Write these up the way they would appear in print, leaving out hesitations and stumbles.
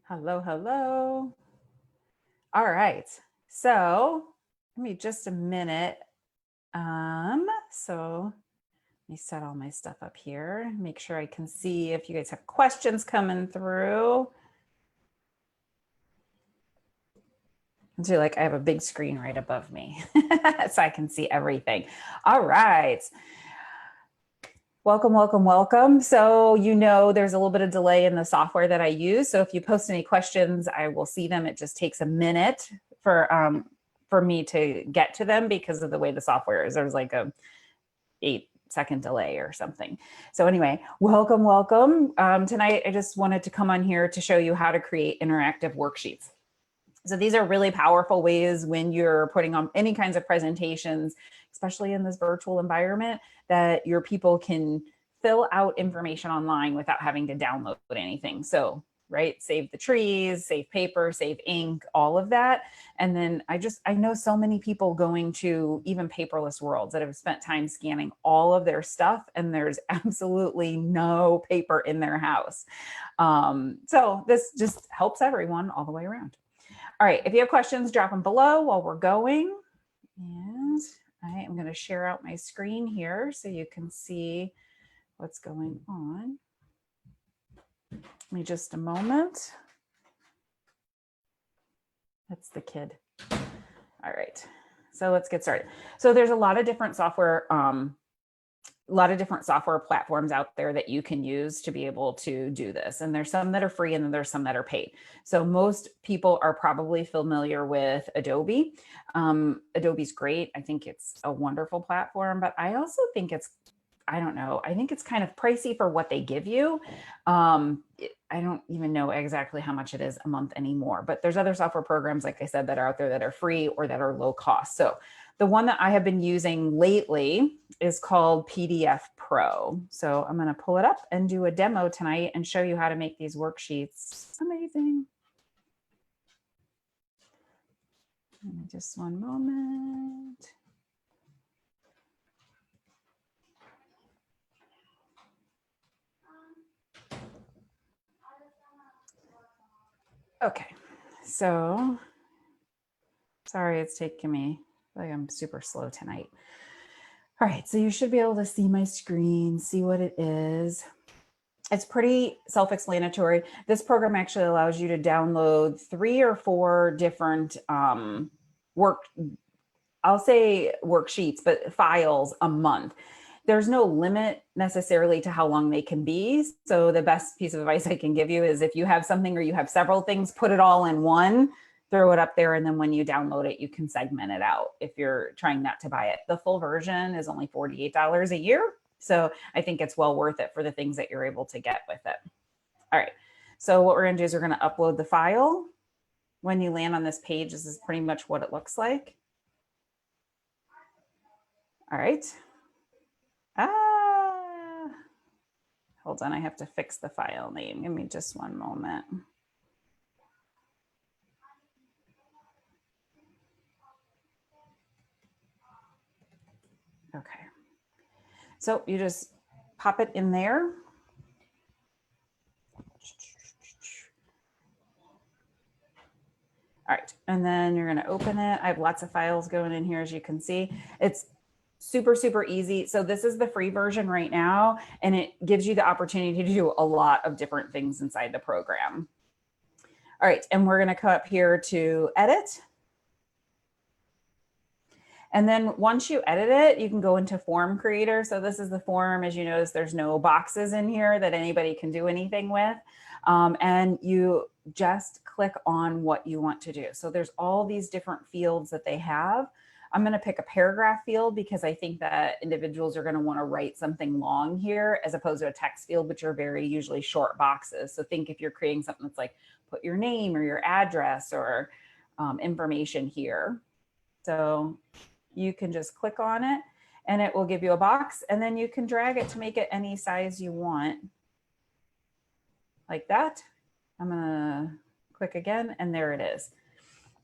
Hello, hello. All right. So give me just a minute. So let me set all my stuff up here. Make sure I can see if you guys have questions coming through. So like I have a big screen right above me so I can see everything. All right. Welcome, welcome, welcome. So there's a little bit of delay in the software that I use. So if you post any questions, I will see them. It just takes a minute for me to get to them because of the way the software is. There's like a 8-second delay or something. So anyway, welcome, welcome. Tonight, I just wanted to come on here to show you how to create interactive worksheets. So these are really powerful ways when you're putting on any kinds of presentations, especially in this virtual environment, that your people can fill out information online without having to download anything. So, right, save the trees, save paper, save ink, all of that. And then I know so many people going to even paperless worlds that have spent time scanning all of their stuff and there's absolutely no paper in their house. So this just helps everyone all the way around. All right, if you have questions, drop them below while we're going. And I am going to share out my screen here so you can see what's going on. Give me just a moment. That's the kid. All right, so let's get started. So there's a lot of different software platforms out there that you can use to be able to do this. And there's some that are free and then there's some that are paid. So most people are probably familiar with Adobe. Adobe's great. I think it's a wonderful platform, but I also think I think it's kind of pricey for what they give you. I don't even know exactly how much it is a month anymore, but there's other software programs, like I said, that are out there that are free or that are low cost. So the one that I have been using lately is called PDF Pro. So I'm going to pull it up and do a demo tonight and show you how to make these worksheets. It's amazing. Just one moment. Okay, so sorry it's taking me, like I'm super slow tonight. All right, so you should be able to see my screen, see what it is. It's pretty self-explanatory. This program actually allows you to download 3 or 4 different worksheets, but files a month. There's no limit necessarily to how long they can be. So the best piece of advice I can give you is if you have something or you have several things, put it all in one, throw it up there. And then when you download it, you can segment it out if you're trying not to buy it. The full version is only $48 a year. So I think it's well worth it for the things that you're able to get with it. All right. So what we're going to do is we're going to upload the file. When you land on this page, this is pretty much what it looks like. All right. Hold on, I have to fix the file name. Give me just one moment. Okay. So you just pop it in there. All right, and then you're going to open it. I have lots of files going in here, as you can see. It's super, super easy. So this is the free version right now, and it gives you the opportunity to do a lot of different things inside the program. All right, and we're going to come up here to edit. And then once you edit it, you can go into form creator. So this is the form. As you notice, there's no boxes in here that anybody can do anything with. And you just click on what you want to do. So there's all these different fields that they have. I'm going to pick a paragraph field because I think that individuals are going to want to write something long here as opposed to a text field, which are very usually short boxes. So think if you're creating something that's like put your name or your address or information here. So you can just click on it and it will give you a box, and then you can drag it to make it any size you want. Like that. I'm going to click again, and there it is.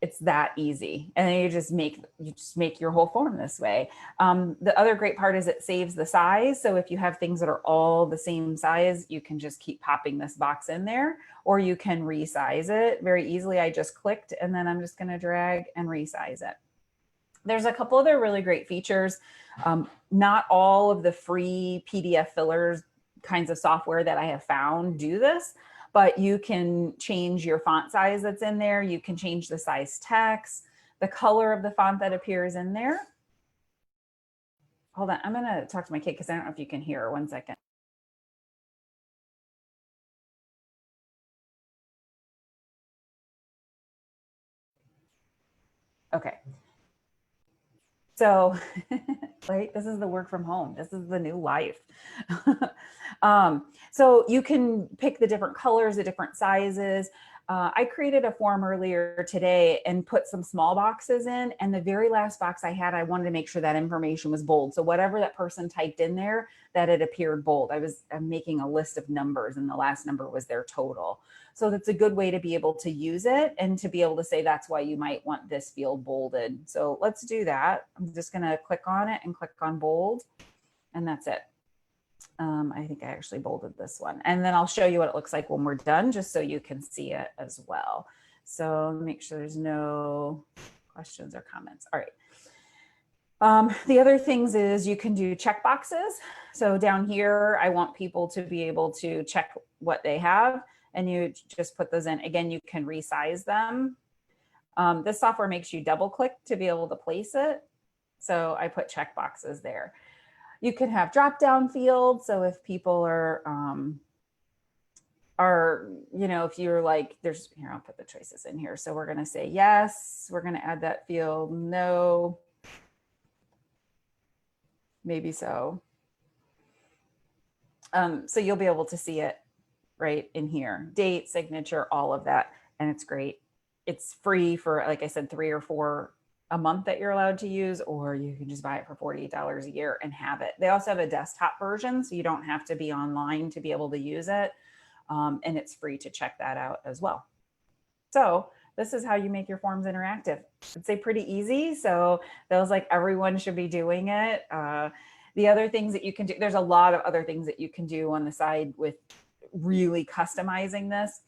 it's that easy. And then you just make your whole form this way. The other great part is it saves the size. So if you have things that are all the same size, you can just keep popping this box in there, or you can resize it very easily. I just clicked and then I'm just going to drag and resize it. There's a couple other really great features. Not all of the free PDF fillers kinds of software that I have found do this, but you can change your font size that's in there. You can change the size text, the color of the font that appears in there. Hold on, I'm gonna talk to my kid because I don't know if you can hear her. 1 second. Okay. So, right, this is the work from home. This is the new life. So you can pick the different colors, the different sizes. I created a form earlier today and put some small boxes in, and the very last box I had, I wanted to make sure that information was bold. So whatever that person typed in there, that it appeared bold. I'm making a list of numbers, and the last number was their total. So that's a good way to be able to use it and to be able to say that's why you might want this field bolded. So let's do that. I'm just going to click on it and click on bold, and that's it. I think I actually bolded this one, and then I'll show you what it looks like when we're done, just so you can see it as well. So make sure there's no questions or comments. All right. The other things is you can do check boxes. So down here, I want people to be able to check what they have, and you just put those in. Again, you can resize them. This software makes you double click to be able to place it. So I put check boxes there. You can have drop down fields. So if people are, you know, if you're like, here, I'll put the choices in here. So we're going to say yes, we're going to add that field. No, maybe so. So you'll be able to see it right in here, date, signature, all of that. And it's great. It's free for, like I said, 3 or 4 a month that you're allowed to use, or you can just buy it for $48 a year and have it. They also have a desktop version, so you don't have to be online to be able to use it. And it's free to check that out as well. So this is how you make your forms interactive. I'd say pretty easy. So feels like everyone should be doing it. The other things that you can do, there's a lot of other things that you can do on the side with really customizing this.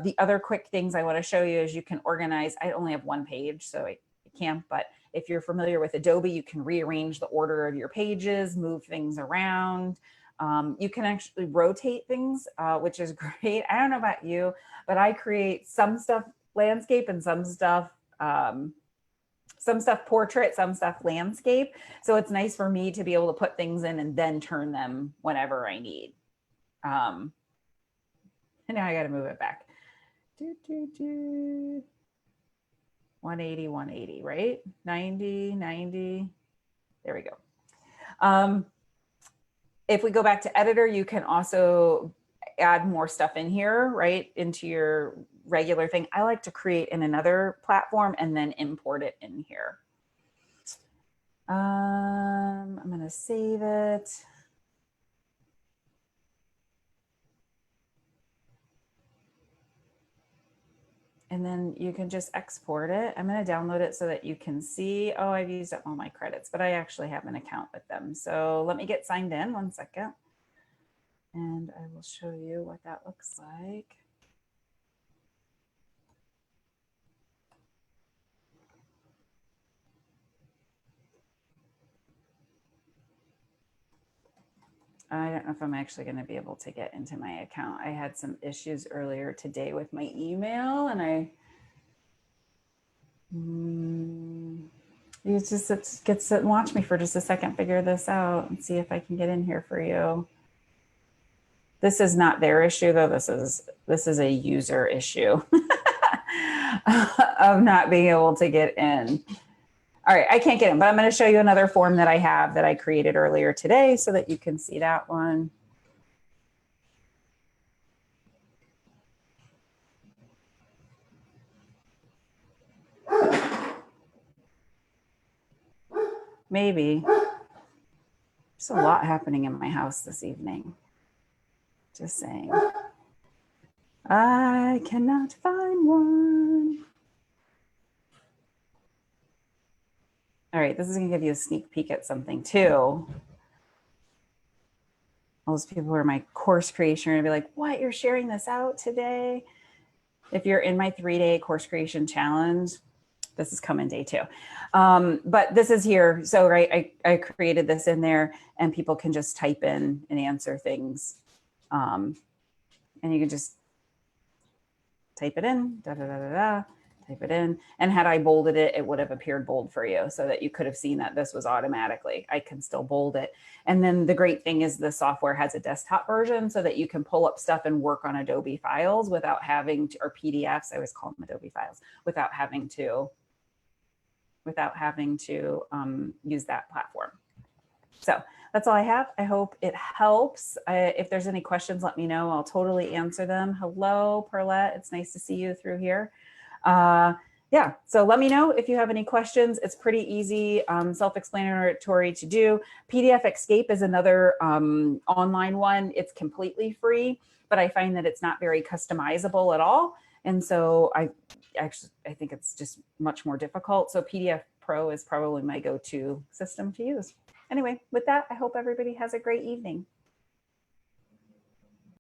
The other quick things I want to show you is you can organize. I only have 1 page, so I can't, but if you're familiar with Adobe, you can rearrange the order of your pages, move things around. You can actually rotate things, which is great. I don't know about you, but I create some stuff landscape and some stuff portrait, some stuff landscape. So it's nice for me to be able to put things in and then turn them whenever I need. And now I got to move it back. 180, 180, right? 90, 90. There we go. If we go back to editor, you can also add more stuff in here, right? Into your regular thing. I like to create in another platform and then import it in here. I'm going to save it. And then you can just export it. I'm going to download it so that you can see, oh, I've used up all my credits, but I actually have an account with them. So let me get signed in 1 second. And I will show you what that looks like. I don't know if I'm actually going to be able to get into my account. I had some issues earlier today with my email, and you just get sit and watch me for just a second, figure this out and see if I can get in here for you. This is not their issue though. This is a user issue of not being able to get in. All right, I can't get in, but I'm going to show you another form that I have that I created earlier today so that you can see that one. Maybe. There's a lot happening in my house this evening. Just saying. I cannot find one. All right, this is going to give you a sneak peek at something too. All those people who are my course creation are going to be like, what, you're sharing this out today? If you're in my 3-day course creation challenge, this is coming day 2. But this is here. So right, I created this in there and people can just type in and answer things. And you can just type it in, type it in. And had I bolded it, it would have appeared bold for you so that you could have seen that this was automatically. I can still bold it. And then the great thing is the software has a desktop version so that you can pull up stuff and work on Adobe files without having to, or PDFs, I always call them Adobe files, without having to use that platform. So that's all I have. I hope it helps. If there's any questions, let me know. I'll totally answer them. Hello, Perlette. It's nice to see you through here. Yeah, so let me know if you have any questions. It's pretty easy, self-explanatory to do. PDF Escape is another online one. It's completely free, but I find that it's not very customizable at all. And so I think it's just much more difficult. So PDF Pro is probably my go-to system to use. Anyway, with that, I hope everybody has a great evening.